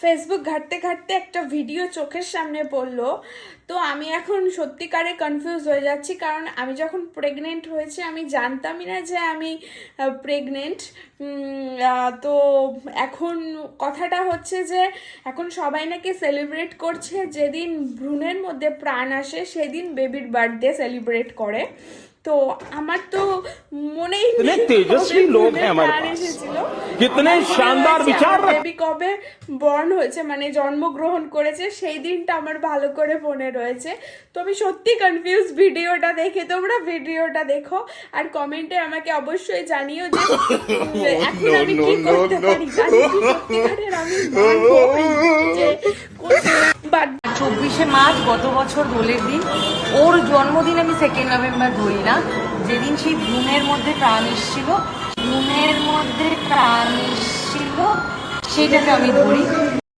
Facebook ঘাঁটতে ঘাঁটতে একটা ভিডিও চোখের সামনে পড়লো। তো আমি এখন সত্যিকারে কনফিউজ হয়ে যাচ্ছি, কারণ আমি যখন প্রেগনেন্ট হয়েছে আমি জানতামই না যে আমি প্রেগনেন্ট। তো এখন কথাটা হচ্ছে যে এখন সবাই নাকি সেলিব্রেট করছে, যেদিন ভ্রূণের মধ্যে প্রাণ আসে সেদিন বেবির বার্থডে সেলিব্রেট করে। তো আমার তো মনেই इतने तेजस्वी लोग हैं हमारे पास, कितने शानदार विचार रख। বেবি কবে বর্ন হয়েছে মানে জন্মগ্রহণ করেছে সেই দিনটা আমার ভালো করে মনে রয়েছে। তো আমি সত্যি কনফিউজ ভিডিওটা দেখে, তোমরা ভিডিওটা দেখো আর কমেন্টে আমাকে অবশ্যই জানিও যে এখন আমি কি করতে পারি। সত্যিকারের আমি মানবো যে 24শে মার্চ গত বছর দোলের দিন, ওর জন্মদিন আমি 2 নভেম্বর ধরি না, যেদিন সেই ভ্রূণের মধ্যে প্রাণ এসেছিল, ভ্রূণের মধ্যে প্রাণ এসেছিল সেইটাকে আমি ধরি।